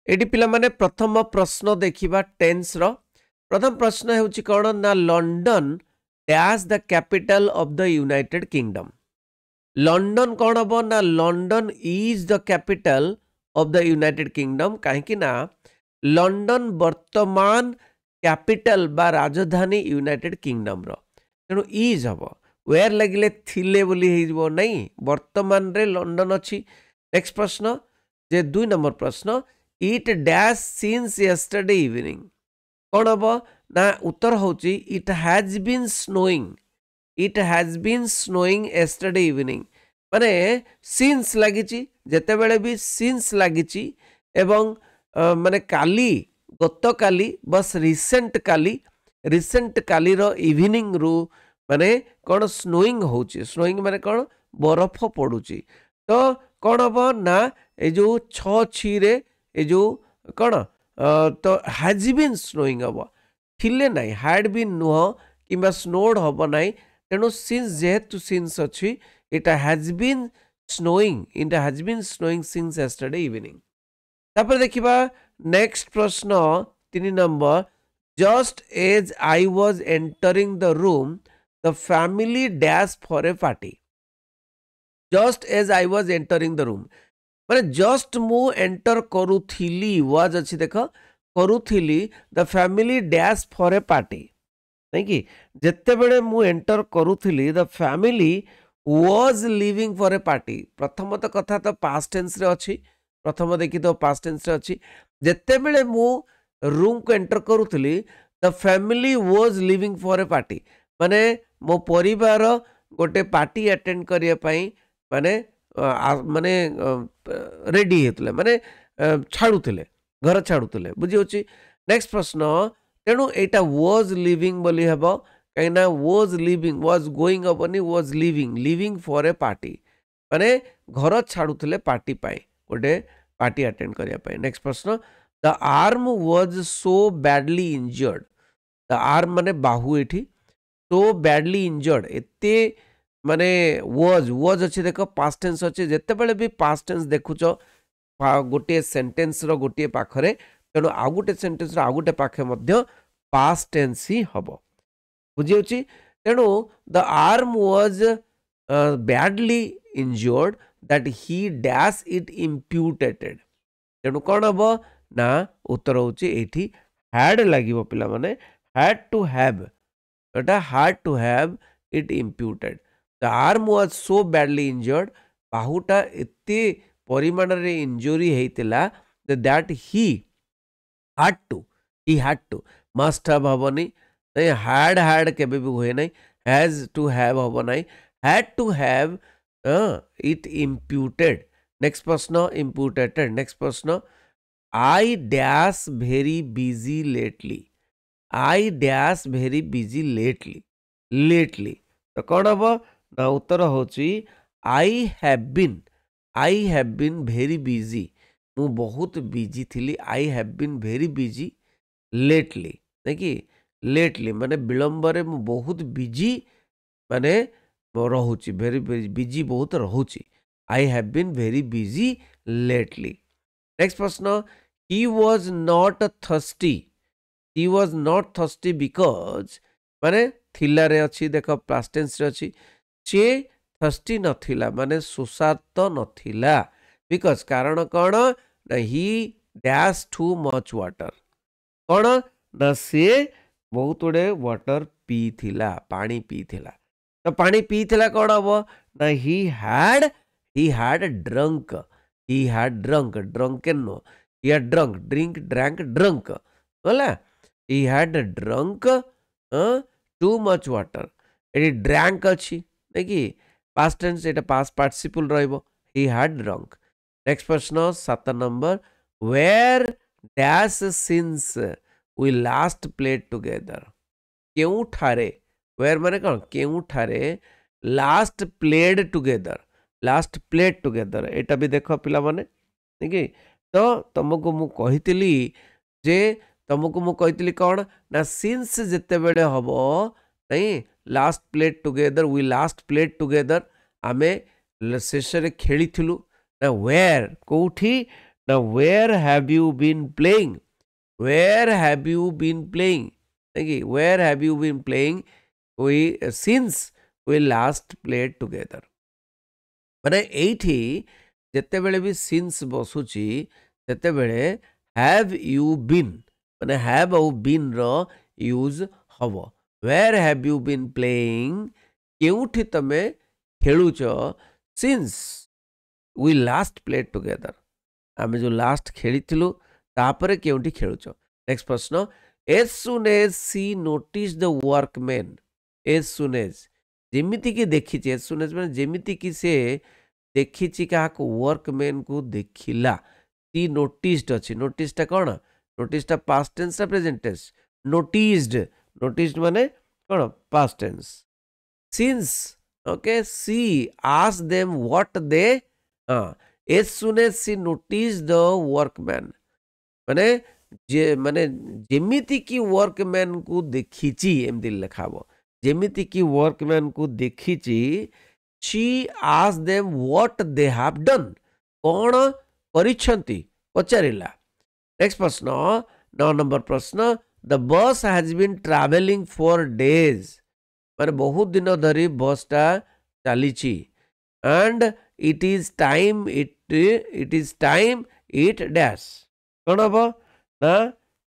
Eighty पिला माने प्रथम प्रश्न देखिबा टेंस रो। प्रथम प्रश्न हेउची कोन ना London dash the capital of the United kingdom. London कौन हम ना London is the capital of the United kingdom कहीं ना लंडन वर्तमान कैपिटल बा राजधानी यूनाइटेड किंगडम रो तेणु इज हम वेयर लगिले थिले बोली हो नहीं वर्तमान रे लंडन अच्छी। नेक्स्ट प्रश्न जे 2 नंबर प्रश्न it dash since yesterday evening कौन हम ना उत्तर होची it has been snowing. It has been snowing yesterday evening माने सिंस लगी जिते बड़े भी सिंस लगी एवं माने काली गत काली बस रिसेंट काली रो इवनिंग रु माने कौन स्नोइंग होची स्नोइंग माने कौन बरफ पड़ुची तो कौन हम ना ये जो 6 रे ये जो कौन तो हैज बीन स्नोइंग हम थिले नाई हैड बीन नुह कि स्नोड हम नाई तेणु सिंस जेहेतु सिंस अच्छी it has been snowing since yesterday evening. तापर देखिबा नेक्स्ट प्रश्न 3 number just as I was entering the room the family dash for a party. Just as I was entering the room माने just मु enter करूथिली was अच्छी देख करूथिली the family dash for a party नहीं कि जिते बड़े मु एंटर करूथिली the family was leaving for a party. प्रथम तो कथा तो पास्ट टेंस रे अच्छी प्रथम देखी तो पास्ट टेंस रे अच्छी जिते बड़े मु रूम को एंटर करूथिली the family was leaving for a party माने मो परिवार गोटे पार्टी अटेंड करिया पई माने माने रेडी हेतले माने छाड़ुथिले घर छाड़ुथिले बुझी होची। नेक्स्ट प्रश्न तेणु एटा वाज लिविंग बोली हेबो कहीं वाज लिविंग वाज गोइंग हेबनी was leaving for a party माने घर छाड़ुथिले पार्टी पाई गोटे पार्टी अटेंड करिया पाई। नेक्स्ट प्रश्न the arm was so badly injured. The arm माने बाहु एठी सो बैडली इंजर्ड एते माने वाज अच्छी देख पास्ट टेंस अच्छे जिते बड़े भी पास्ट टेंस देखुच गोटे सेंटेंस रो गोटे पाखरे तेणु आउ गोटे सेंटेंस रो आउ गोटे पाखे मध्य पास्ट टेंस ही हबो बुझी तेणु the arm was badly injured that he dash it amputated तेणु कौन हम ना उत्तर होची एठी हैड लागिवो पिला माने हैड टू हैव एटा had to have it amputated. The arm was so badly injured बाहुटा एते परिमाण रे इंजुरी हेतिला that he had to must have हबनी नहीं हैड केबे भी हुए नहीं हैज टू हैव हब नहीं had to have it amputated. Next प्रश्न इम्प्यूटेटेड। नेक्स्ट प्रश्न I dash very busy lately. I dash very busy lately तो कौन हम ना उत्तर होची आई हैव बीन वेरी बिजी मु बहुत बिजी थी I have been very busy lately देखिए लेटली माने विलंब रे मु बहुत बिजी माने रहूची वेरी बिजी बहुत रहूची I have been very busy lately. Next प्रश्न he was not thirsty because माने थिला रे अच्छी देख पास्ट टेंस रे अच्छी चे थर्स्टी नथिला माने सुसार्थ नथिला बिकॉज कारण कौन ना ही डैश टू मच वाटर कौन ना से बहुत गुड़े वाटर पी थिला पानी पी थिला तो पानी पी थिला कौन हम ना he had drunk drunken no he had drunk drank drunk बोला he had drunk too much water ये ड्रैंक अच्छी देखिए पास्ट टेंस एटा पास्ट पार्टिसिपल रहिबो ही हैड ड्रंक। नेक्स्ट प्रश्न 7 number where dash since we last played together केउ ठारे where माने कौन केउ ठारे लास्ट प्लेड टुगेदर एटा भी देख पिला माने देखिए तो तुमको मु कहितली जे तुमको मु कहितली कौन ना सिंस जिते बेले हबो नहीं last played together we last played together आमे शेष रे खेली थिलु ना वेयर कोठी Now where have you been playing? Where have you been playing? Okay, where have you been playing? We since we last played together. ମାନେ ଏଇଠି ଯେତେବେଳେ ବି since ବସୁଛି ସେତେବେଳେ ହ୍ୟାଭ୍ ୟୁ ବିନ୍ ମାନେ ହ୍ୟାଭ୍ ଆଉ ବିନ୍ର ୟୁଜ୍ ହବ। where have you been playing? କେଉଁଠି ତମେ ଖେଳୁଛ? since we last played together, ଆମେ ଯେଉଁ ଲାଷ୍ଟ ଖେଳିଥିଲୁ ତାପରେ କେଉଁଠି ଖେଳୁଛ? ନେକ୍ସଟ ପ୍ରଶ୍ନ, as soon as she noticed the workmen, as soon as ଯେମିତିକି ଦେଖିଛି, as soon as ମାନେ ଯେମିତିକି ସେ ଦେଖିଛି କାହାକୁ? ୱାର୍କମ୍ୟାନକୁ ଦେଖିଲା। ସି ନୋଟିସ୍ଡ ଅଛି। ନୋଟିସ୍ଟା କ'ଣ? ନୋଟିସ୍ଟା ପାଷ୍ଟ ଟେନ୍ସ ନା ପ୍ରେଜେଣ୍ଟ ଟେନ୍ସ? ନୋଟିସ୍ଡ। ନୋଟିସ୍ଡ ମାନେ କ'ଣ? Past tense. Since okay she ask them what they as soon as she noticed the workman ମାନେ ମାନେ ଯେମିତିକି ୱାର୍କମ୍ୟାନକୁ ଦେଖିଛି ଏମିତି ଲେଖା ହବ। ଯେମିତିକି ୱାର୍କମ୍ୟାନକୁ ଦେଖିଛି, she asked them what they have done, କ'ଣ କରିଛନ୍ତି ପଚାରିଲା। ନେକ୍ସଟ ପ୍ରଶ୍ନ 9 ନମ୍ବର ପ୍ରଶ୍ନ, the bus has been traveling for days ମାନେ ବହୁତ ଦିନ ଧରି ବସ୍ଟା ଚାଲିଛି। and it is time it dash କ'ଣ ହବ ନା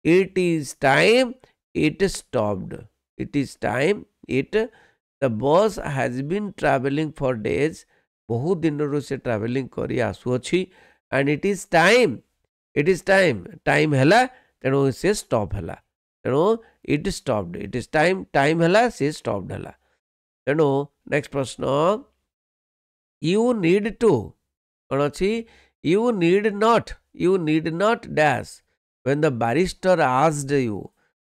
it is time it stopped, it is time it the bus has been traveling for days ବହୁତ ଦିନରୁ ସେ ଟ୍ରାଭେଲିଂ କରି ଆସୁଅଛି। and it is time time ହେଲା ତେଣୁ ସେ ଷ୍ଟପ୍ ହେଲା। ତେଣୁ it stopped, it is time ହେଲା ସେ ଷ୍ଟପ୍ ହେଲା। ତେଣୁ ନେକ୍ସଟ ପ୍ରଶ୍ନ, you need to କ'ଣ ଅଛି? you need not dash when the barrister asked you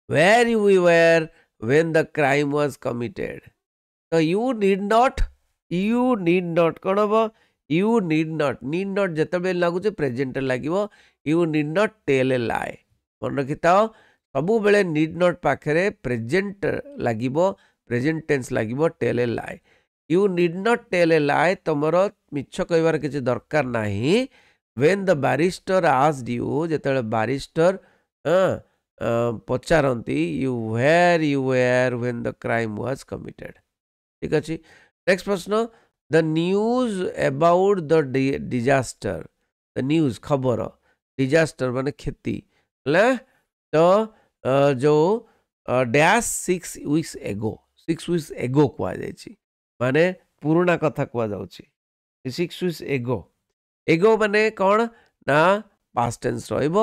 where you were when the crime was committed। ତ you need not କ'ଣ ହବ? you need not ଯେତେବେଳେ ଲାଗୁଛି ପ୍ରେଜେଣ୍ଟରେ ଲାଗିବ। you need not tell a lie। ମନେ ରଖିଥାଅ, ସବୁବେଳେ need not ପାଖରେ present ଲାଗିବ, ପ୍ରେଜେଣ୍ଟ ଟେନ୍ସ ଲାଗିବ, tell a lie। you need not tell a lie, ତମର ମିଛ କହିବାର କିଛି ଦରକାର ନାହିଁ। when the barrister asked you ଯେତେବେଳେ ବାରିଷ୍ଟର ପଚାରନ୍ତି where you were when the crime was committed। ଠିକ ଅଛି। ନେକ୍ସଟ ପ୍ରଶ୍ନ, the news about the disaster, the news ଖବର, disaster ମାନେ କ୍ଷତି ହେଲା। ତ ଯେଉଁ dash 6 weeks ago କୁହାଯାଇଛି, ମାନେ ପୁରୁଣା କଥା କୁହାଯାଉଛି। 6 weeks ago ମାନେ କ'ଣ ନା past tense ରହିବ।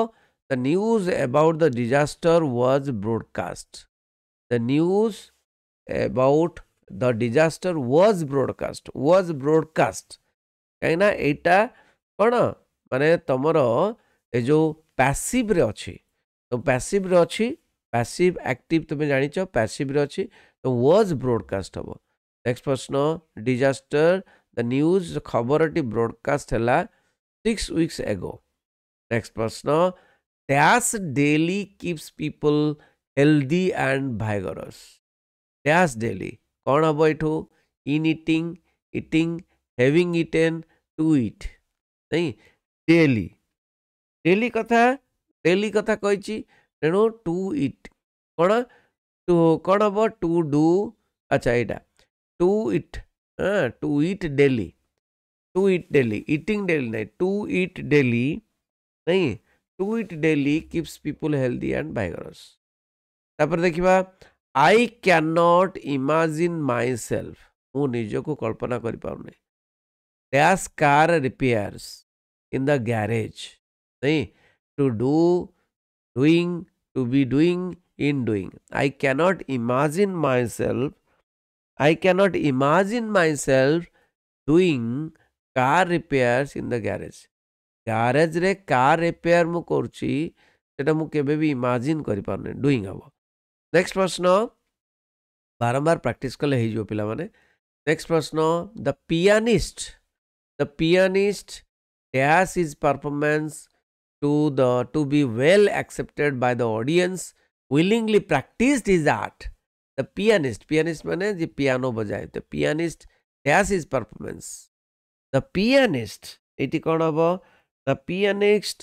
the news about the disaster was broadcast, the news about the disaster was broadcast କାହିଁକିନା ଏଇଟା କ'ଣ ମାନେ ତମର ଏ ଯେଉଁ ପ୍ୟାସିଭରେ ଅଛି, ତ ପ୍ୟାସିଭରେ ଅଛି, ପ୍ୟାସିଭ ଆକ୍ଟିଭ ତୁମେ ଜାଣିଛ, ପ୍ୟାସିଭରେ ଅଛି, ତ was broadcast ହବ। ନେକ୍ସଟ ପ୍ରଶ୍ନ, disaster the news ଖବରଟି ବ୍ରଡକାଷ୍ଟ ହେଲା 6 weeks ago। ନେକ୍ସଟ ପ୍ରଶ୍ନ, dash daily keeps people healthy and vigorous, dash daily କ'ଣ ହବ ଏଠୁ? in eating having eaten to eat ନାଇଁ, ଡେଲି କଥା କହିଛି, ତେଣୁ ଟୁ ଇଟ୍ କ'ଣ ହବ? ଟୁ ଡୁ, ଆଚ୍ଛା ଏଇଟା to eat daily, eating daily ନାଇଁ, ଟୁ ଇଟ୍ ଡେଲି ନାଇଁ, to eat daily keeps people healthy and vigorous. ତାପରେ ଦେଖିବା, I cannot imagine myself, ମୁଁ ନିଜକୁ କଳ୍ପନା କରିପାରୁନି। dash car repairs in the garage nahi, to do, doing, to be doing, in doing। I cannot imagine myself doing car repairs in the garage। garage ରେ car repair ମୁଁ କରୁଛି, ସେଟା ମୁଁ କେବେ ବି imagine କରିପାରୁନି, ଡୁଇଂ ହବ। ନେକ୍ସଟ ପ୍ରଶ୍ନ, ବାରମ୍ବାର ପ୍ରାକ୍ଟିସ କଲେ ହେଇଯିବ ପିଲାମାନେ। ନେକ୍ସଟ ପ୍ରଶ୍ନ, the pianist dash his performance to be well accepted by the audience, willingly practiced his art। the pianist ମାନେ ଯେ piano ବଜାଏ, the pianist dash his performance, the pianist ଏଇଠି କ'ଣ ହବ ନା pianist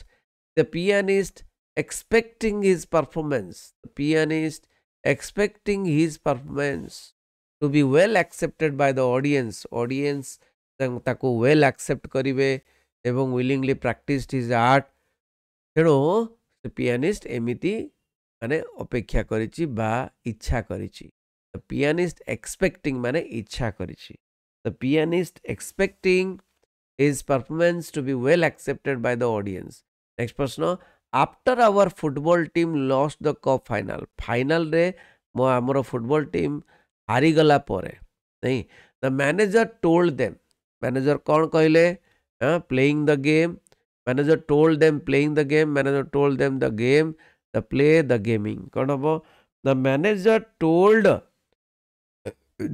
The pianist expecting his performance. The pianist expecting his performance to be well accepted by the audience. Audience ତାକୁ well accept କରିବେ ଏବଂ willingly practiced his art. ତେଣୁ ସେ pianist ଏମିତି ମାନେ ଅପେକ୍ଷା କରିଛି ବା ଇଚ୍ଛା କରିଛି. The pianist expecting ମାନେ ଇଚ୍ଛା କରିଛି. The pianist expecting his performance to be well accepted by the audience. Next प्रश्न. After our football team lost the cup final. Final रे ଆମର ଫୁଟବଲ ଟିମ୍ ହାରିଗଲା ପରେ ନାଇଁ the manager told them. Manager କ'ଣ କହିଲେ? Playing the game. Manager told them playing the game. Manager told them the game, the play, the gaming. କ'ଣ ହବ? The manager told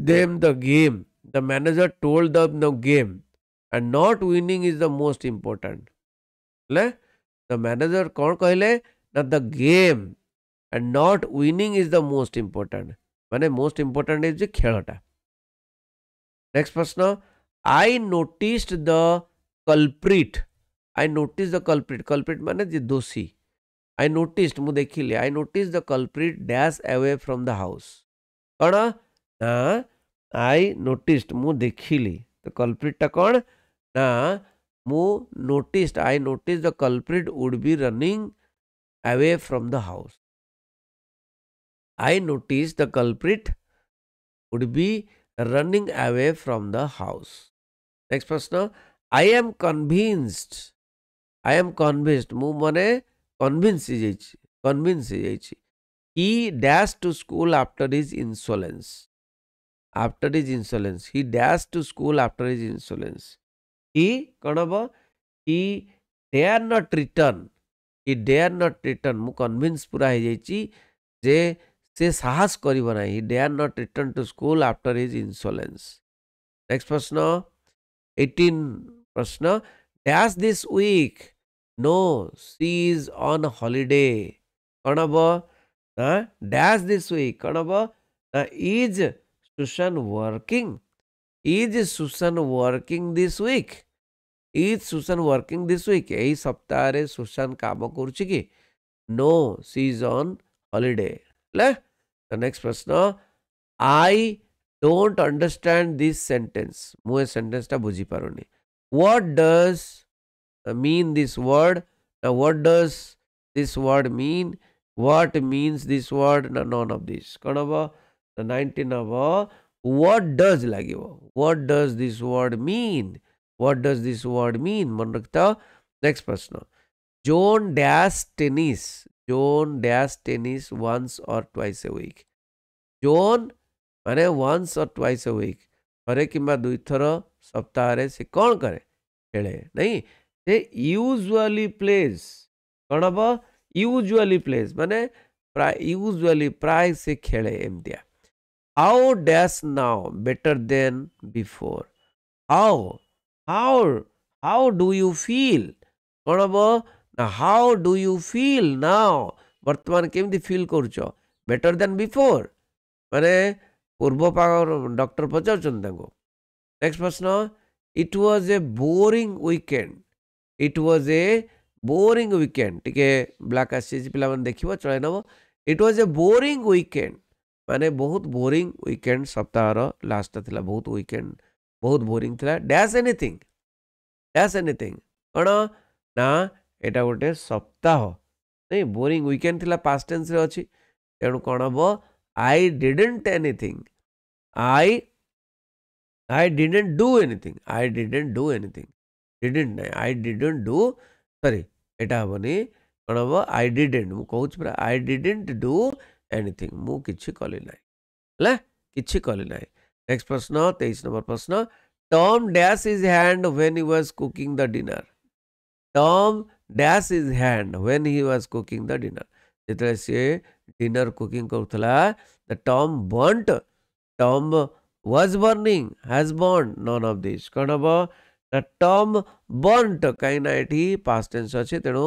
them the game. The manager told them the game. And not winning is the most important. The manager କ'ଣ କହିଲେ? That the game and not winning is the most important. ମାନେ most important is ଯେ ଖେଳଟା. Next ପ୍ରଶ୍ନ. I noticed the culprit. I noticed the culprit. Culprit ମାନେ ଯେ ଦୋଷୀ. I noticed ମୁଁ ଦେଖିଲି. I noticed the culprit dash away from the house. କ'ଣ? ନା I noticed ମୁଁ ଦେଖିଲି. The culprit ଟା କ'ଣ? ନା ମୁଁ noticed. I noticed the culprit would be running away from the house. I noticed the culprit would be running away from the house. Next प्रश्न. I am convinced. I am convinced. ମୁଁ ମାନେ convince ହେଇଯାଇଛି. Convince ହେଇଯାଇଛି. He dashed to school after his insolence. After his insolence. He dashed to school after his insolence. He କ'ଣ ହବ? He dare not return. He dare not return. ମୁଁ convince ପୁରା ହେଇଯାଇଛି ଯେ ସେ ସାହସ କରିବ ନାହିଁ. He dare not return to school after his insolence. Next ପ୍ରଶ୍ନ. 18 ପ୍ରଶ୍ନ. Dash this week. No, she is on holiday. କ'ଣ ହବ? Dash this week. କ'ଣ ହବ? Is Susan working? Is Susan working this week? Is Susan working this week? ଏହି ସପ୍ତାହରେ Susan କାମ କରୁଛି କି? No, she is on holiday. The next ପ୍ରଶ୍ନ. I don't understand this sentence. ମୁଁ ଏ ସେଣ୍ଟେନ୍ସଟା ବୁଝିପାରୁନି. What does mean this word? Now what does this word mean? What means this word? No, none of this. କ'ଣ ହବ? 19 ହବ. What does ଲାଗିବ? What does this word mean? What does this word mean? ମନେ ରଖିଥାଅ. Next ପ୍ରଶ୍ନ. John dash tennis. John dash tennis once or twice a week. John ମାନେ once or twice a week. ଥରେ କିମ୍ବା ଦୁଇଥର ସପ୍ତାହରେ ସେ କ'ଣ କରେ? ଖେଳେ. ନାଇଁ ସେ usually plays. କ'ଣ ହବ? Usually plays ମାନେ usually ପ୍ରାୟ ସେ ଖେଳେ ଏମିତିଆ. How dash now better than before? How do you feel? କ'ଣ ହବ? ନା how do you feel now? ବର୍ତ୍ତମାନ କେମିତି ଫିଲ୍ କରୁଛ? Better than before. ମାନେ ପୂର୍ବ ଡକ୍ଟର ପଚାରୁଛନ୍ତି ତାଙ୍କୁ. ନେକ୍ସଟ ପ୍ରଶ୍ନ. It was a boring weekend. It was a boring weekend. ଟିକେ ବ୍ଲାକ୍ ଆସିଛି ପିଲାମାନେ ଦେଖିବ ଚଳାଇ ନେବ. It was a boring weekend. ମାନେ ବହୁତ ବୋରିଂ ୱିକେଣ୍ଡ ସପ୍ତାହର ଲାଷ୍ଟଟା ଥିଲା. ବହୁତ ୱିକେଣ୍ଡ ବହୁତ ବୋରିଂ ଥିଲା. Dash anything. Dash anything. କ'ଣ? ନା ଏଇଟା ଗୋଟେ ସପ୍ତାହ. ନାଇଁ ବୋରିଂ ୱିକେଣ୍ଡ ଥିଲା ପାଷ୍ଟ ଟେନ୍ସରେ ଅଛି. ତେଣୁ କ'ଣ ହବ? I didn't anything. I didn't do anything. I didn't do anything. Didn't ନାହିଁ. I didn't do. Sorry. ଏଇଟା ହେବନି. କ'ଣ ହବ? I didn't. ମୁଁ କହୁଛି ପୁରା. I didn't do anything. ମୁଁ କିଛି କଲି ନାହିଁ. ହେଲା? କିଛି କଲି ନାହିଁ. ନେକ୍ସଟ ପ୍ରଶ୍ନ. 23 ନମ୍ବର ପ୍ରଶ୍ନ. Tom dash his hand when he was cooking the dinner. Tom dash his hand when he was cooking the dinner. ଯେତେବେଳେ ସିଏ ଡିନର କୁକିଂ କରୁଥିଲା. The Tom burnt. Tom was burning. Has burned. None of this. କ'ଣ ହବ? The Tom burnt. କାହିଁକି ନା ଏଠି past tense ଅଛି. ତେଣୁ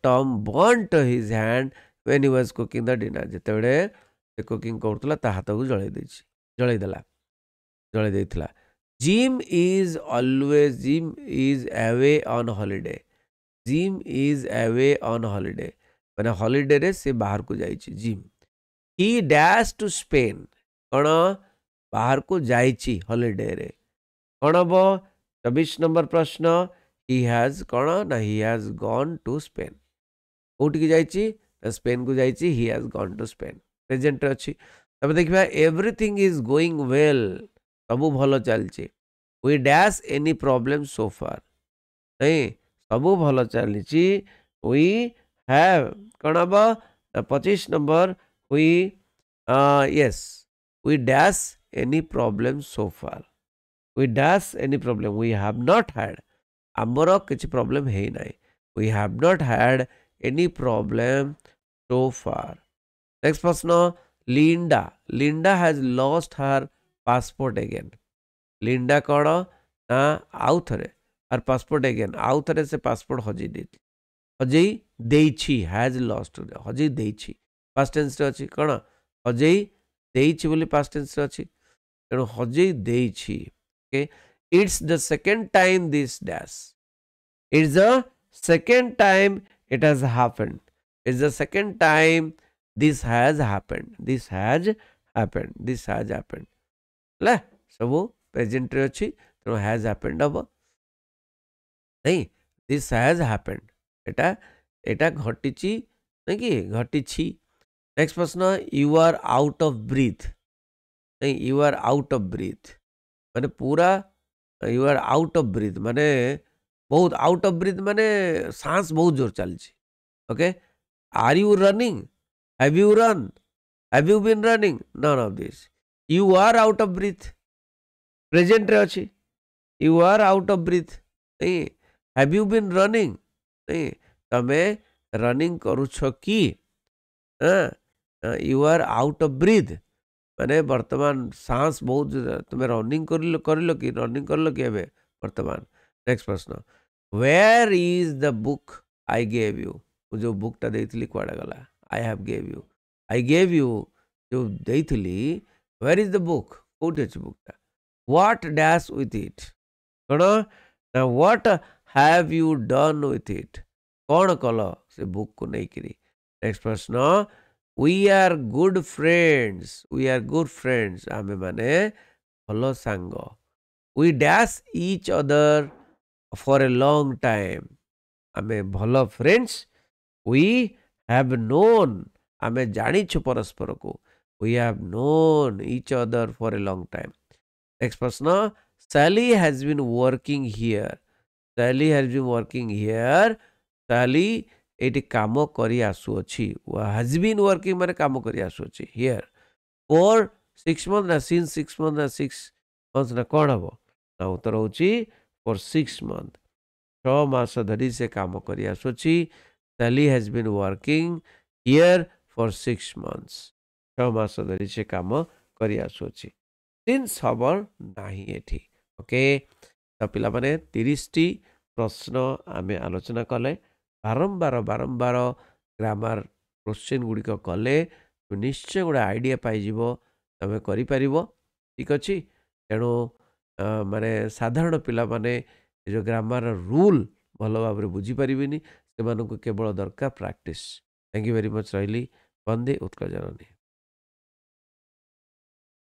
Tom burnt his hand when he was cooking the dinner. ଯେତେବେଳେ ସେ କୁକିଂ କରୁଥିଲା ତା ହାତକୁ ଜଳେଇ ଦେଇଥିଲା. Jim is away on holiday. Jim is away on holiday माने हॉलिडे रे से बाहर को जाइछि Jim he dash to Spain कौन बाहर को जाइछि हॉलिडे रे कौन हम 24 नंबर प्रश्न ही हैज कौन ना he has gone to Spain कोटिकी जाइछि स्पेन को जाइछि he has gone to Spain present रे अछि तब देखिबा एवरीथिंग इज गोइंग वेल सब भलो चलछि we dash any problem so far नहीं सबू भल चली वी हैव कौन हम 25 number we yes we dash any problem so far we dash any problem we have not had आमर किसी प्रॉब्लम है ना we have not had any problem so far next प्रश्न Linda Linda has lost her passport again Linda कौन ना आउ थे are passport again आउ थे से पासपोर्ट हजई देइछि हैज लॉस्ट हजई देइछि पास्ट टेंस रे अछि कोन हजई देइछि बोली पास्ट टेंस रे अछि तेणु हजई देइछि okay it's the second time this dash it's the second time it has happened it's the second time this has happened this has happened this has happened ले सब प्रेजेंट रे अछि तेणु हैज हैपेंड अब नहीं दिस हैज हैपेंड एटा एटा घटिची नहीं कि घटिची नेक्स्ट प्रश्न you are out of breath नहीं you are out of breath माने पूरा you are out of breath माने बहुत आउट ऑफ ब्रीथ माने सांस बहुत जोर चलछि okay are you running have you run have you been running none of this you are out of breath present रे अछि you are out of breath नहीं हैव यू बीन रनिंग नहीं तमे रनिंग करुछ कि you are out of breath माने वर्तमान सांस बहुत तुम्हें रनिंग कर कि रनिंग कर कि एबे वर्तमान नेक्स्ट प्रश्न where is the book I gave you जो बुकटा देइथिली कुआडा गला आई हैव गेव यू जो देइथिली वेयर इज द बुक कोठी अछि बुकटा व्हाट डैश विथ इट कोन ना what have you done with it कौन कल से बुक को नहीं करी नेक्स्ट प्रश्न वी आर गुड फ्रेंड्स आमे माने भलो सांग we dash each other for a long time आमे भलो फ्रेंड्स वी हैव नोन आमे जानिछु परस्पर को we have known each other for a long time next प्रश्न Sally has been working here Sally has been working here Sally एटी काम करी आसुअछि हैज बीन वर्किंग माने काम करी आसुअछि हियर फॉर 6 मंथ ना सिंस 6 मंथ ना 6 मंथ ना कोन हबो ना उत्तर होछि फॉर 6 मंथ 6 मास धरी से काम करी आसुअछि Sally has been working here for 6 months 6 मास धरी से काम करी आसुअछि सिंस हबर नाही एठी ओके तो पिला माने 30 टी प्रश्न आमे आलोचना कले बारंबार बारंबार ग्रामर क्वेश्चन गुड़िक कले निश्चय गोटे आइडिया पाइब तुम कर ठीक अच्छे तेणु माने साधारण पिला माने जो ग्रामर रूल भल भाव बुझीपारे से केवल दरकार practice thank you very much रही वंदे उत्कल जननी।